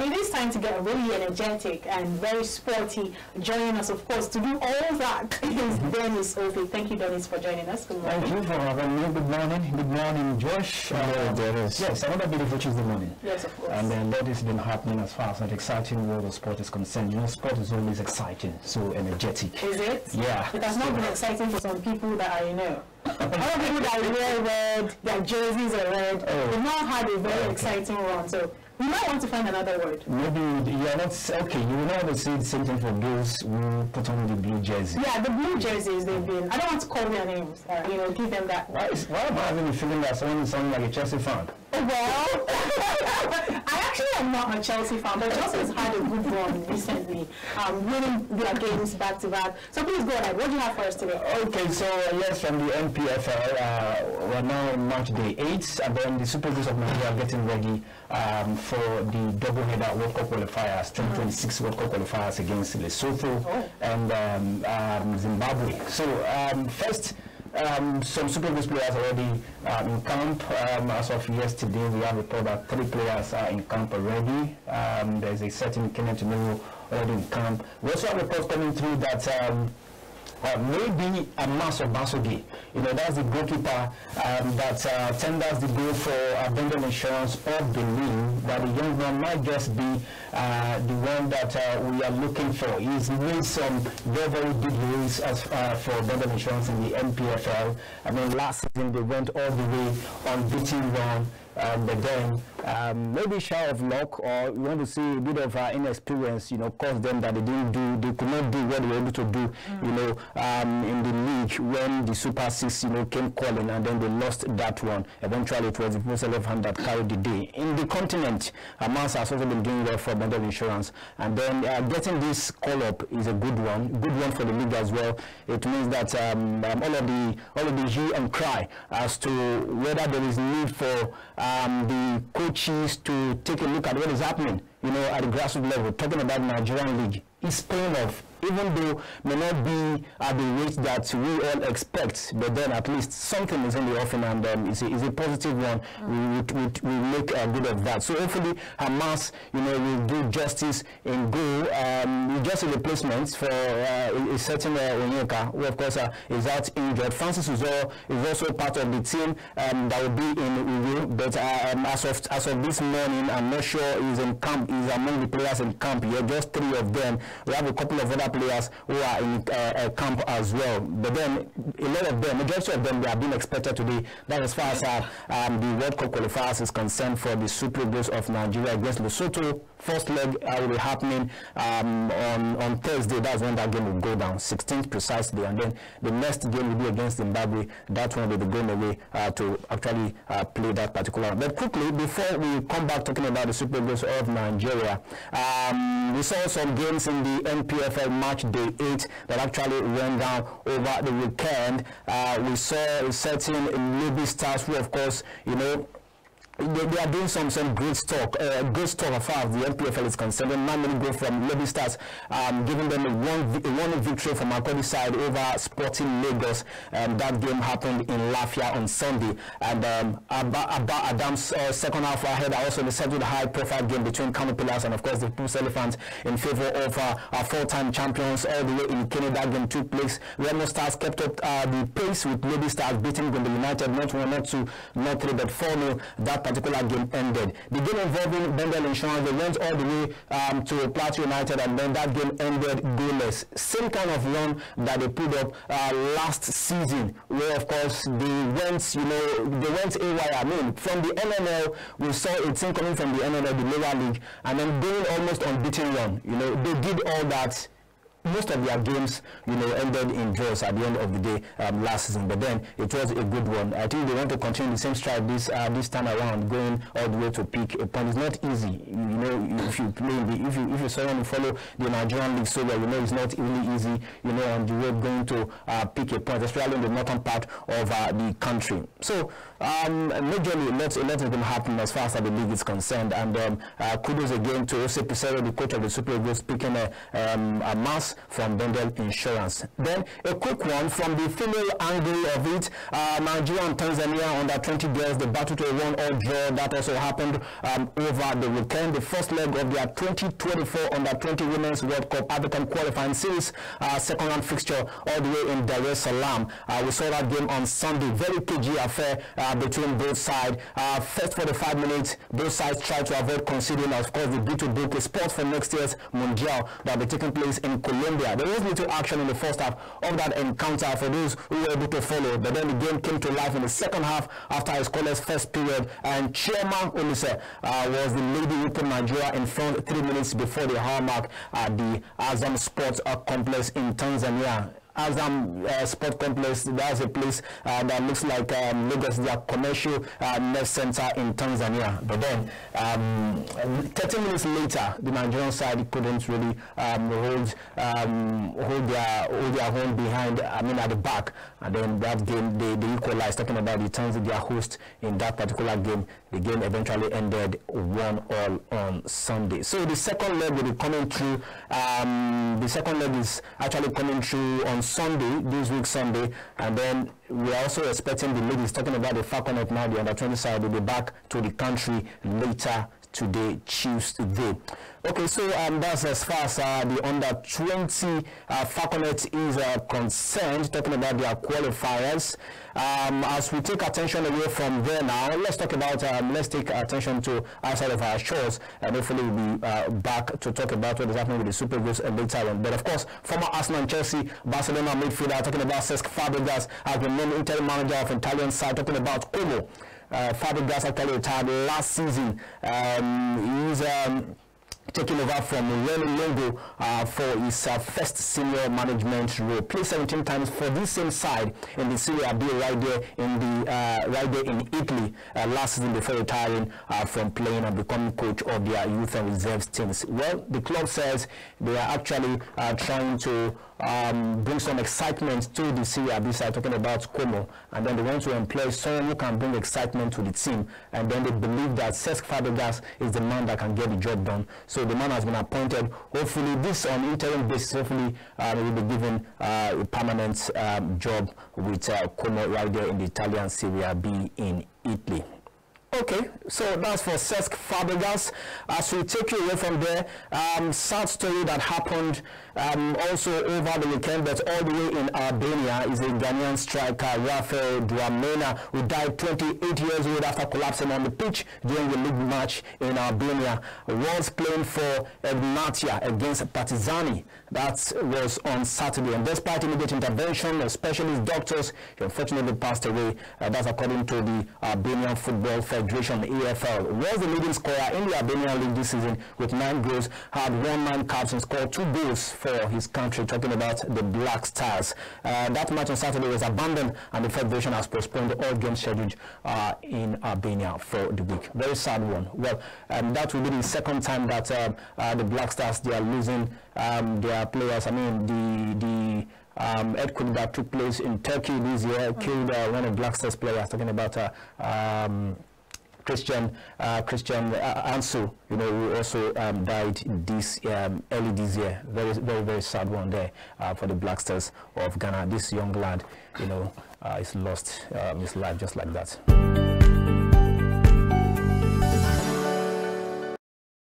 It is time to get really energetic and very sporty. Joining us, of course, to do all that is Dennis Ofe. Thank you, Dennis, for joining us. Good morning. Thank you for having me. Good morning. Good morning, Josh. Dennis. Yes, another beautiful Tuesday morning. Yes, of course. And then what has been happening as far as the exciting world of sport is concerned. You know, sport is always exciting, so energetic. Is it? Yeah. It has not been exciting for some people that I know. A lot of people that wear red, their jerseys are red, they've not had a very exciting run. So we might want to find another word. Maybe you are not okay. You will not say the same thing for those who put on the blue jersey. Yeah, the blue jerseys they've been. I don't want to call their names. Give them that. Why am I having the feeling that someone is sounding like a Chelsea fan? Well, I actually am not a Chelsea fan, but Chelsea has had a good run recently, winning their games back to back. So please go ahead. What do you have for us today? Okay, so yes, from the NPFL, we're now on match day 8, and then the Super Eagles of Nigeria are getting ready for the double-header World Cup qualifiers, 2026 World Cup qualifiers against Lesotho and Zimbabwe. So first, some Super Eagles players already in camp. As of yesterday, we have reported that 3 players are in camp already. There's a certain Kenneth Tomero already in camp. We also have reports coming through that maybe a mass of Basogi, that's the goalkeeper that tenders the goal for abandoned insurance of the league, that the young man might just be the one that we are looking for. He's made some very, very big moves as for abandoned insurance in the NPFL. I mean, last season they went all the way unbeaten run. But then maybe shy of luck, or you want to see a bit of inexperience, caused them that they could not do what they were able to do, in the league when the Super 6, came calling, and then they lost that one. Eventually, it was the Most Elephant that carried the day. In the continent, Hamas has also been doing well for bundle insurance, and then getting this call up is a good one for the league as well. It means that all of the hue and cry as to whether there is need for the coaches to take a look at what is happening, at the grassroots level, talking about the Nigerian league, is paying off, even though may not be at the rate that we all expect, but then at least something is in the offing, and it's a positive one. We make a good of that. So hopefully Hamas, will do justice in goal. Just a replacement for a certain Onyeka, who of course is out injured. Francis Uzor is also part of the team that will be in Uwe, but as of this morning, I'm not sure he's in camp. He's among the players in camp. Yeah, just 3 of them. We have a couple of other players who are in camp as well, but then a lot of them, majority of them, they are being expected today. That as far as the World Cup qualifiers is concerned for the Super Eagles of Nigeria against Lesotho. First leg will be happening on Thursday. That's when that game will go down, 16th precisely, and then the next game will be against Zimbabwe. That one will be going away to actually play that particular one. But quickly, before we come back talking about the Super Eagles of Nigeria, we saw some games in the NPFL match day 8 that actually went down over the weekend. We saw a certain Lobi Stars, who of course, they are doing some great stock as far as the NPFL is concerned. And not many go from Lobi Stars, giving them a one victory from Akodi side over Sporting Lagos. That game happened in Lafia on Sunday. And Adam's second half ahead also they settled a high-profile game between Kano Pillars and of course the Pulse Elephants in favor of our 4-time champions all the way in Kenya. That game took place. Remo Stars kept up the pace with Lobi Stars beating Gombe United not 1, not 2, not 3, but 4-0. That particular game ended. The game involving bundle insurance, they went all the way to Plateau United, and then that game ended goalless. Same kind of run that they put up last season, where of course they went, they went AY. I mean, from the NNL, we saw a team coming from the NNL, the lower league, and then going almost unbeaten run. They did all that. Most of their games, ended in draws at the end of the day last season. But then it was a good one. I think they want to continue the same stride this time around, going all the way to pick a point. It's not easy, if you play if you someone follow the Nigerian league so well, it's not really easy, on the road going to pick a point, especially in the northern part of the country. So majorly, a lot has been happening as far as the league is concerned, and kudos again to Jose Pizarro, the coach of the Super Eagles, speaking a mass from Bendel Insurance. Then a quick one from the female angle of it. Nigeria and Tanzania under 20 girls, the battle to a 1-all draw. That also happened over the weekend. The first leg of their 2024 under 20 Women's World Cup African qualifying series, second round fixture all the way in Dar es Salaam. We saw that game on Sunday. Very cagey affair between both sides. First 45 minutes, both sides tried to avoid conceding. Of course, the bid to book a spot for next year's Mundial that will be taking place in Colombia. There was little action in the first half of that encounter for those who were able to follow, but then the game came to life in the second half after a scoreless first period, and Chioma Olise was the lady who put Nigeria in front 3 minutes before the hour mark at the Azam Sports Complex in Tanzania. Azam Sport Complex, that's a place that looks like Lagos, their commercial net center in Tanzania. But then 30 minutes later, the Nigerian side couldn't really hold their own behind, at the back. And then that game, they equalized, talking about the Tanzania, their host in that particular game. The game eventually ended 1-all on Sunday. So the second leg will be coming through. The second leg is actually coming through on Sunday, this week Sunday, and then we're also expecting the ladies, talking about the Falconet now, the under-20 side, will be back to the country later today, Tuesday. Okay, so that's as far as the under-20 Falconet is concerned, talking about their qualifiers. As we take attention away from there now, let's talk about, let's take attention to outside of our shores, and hopefully we'll be back to talk about what is happening with the Super Eagles later on. But of course, former Arsenal and Chelsea, Barcelona midfielder, talking about Cesc Fabregas, has been named interim manager of Italian side, talking about Como. Fabregas actually retired last season. He's taking over from Rene Longo for his first senior management role. Played 17 times for this same side in the Serie B right there in Italy last season before retiring from playing and becoming coach of their youth and reserves teams. Well, the club says they are actually trying to bring some excitement to the Serie B side, talking about Como, and then they want to employ someone who can bring excitement to the team, and then they believe that Cesc Fabregas is the man that can get the job done. So the man has been appointed. Hopefully this on interim basis, hopefully he will be given a permanent job with Como right there in the Italian Serie B in Italy. Okay, so that's for Cesc Fabregas. As we take you away from there, sad story that happened also over the weekend, but all the way in Albania, is a Ghanaian striker, Rafael Dramena, who died 28 years old after collapsing on the pitch during the league match in Albania. Was playing for Egnatia against Partizani. That was on Saturday, and despite immediate intervention, specialist doctors, he unfortunately passed away. That's according to the Albanian Football Federation, AFL. Was the leading scorer in the Albanian league this season with 9 goals, had won 9 caps and scored 2 goals for his country, talking about the Black Stars. That match on Saturday was abandoned, and the Federation has postponed all games scheduled in Albania for the week. Very sad one. Well, that will be the second time that the Black Stars, they are losing their players. I mean, the earthquake that took place in Turkey this year killed one of Black Stars players, talking about Christian Ansu, who also died this early this year. Very, very, very sad one there for the Black Stars of Ghana. This young lad, is lost his life just like that.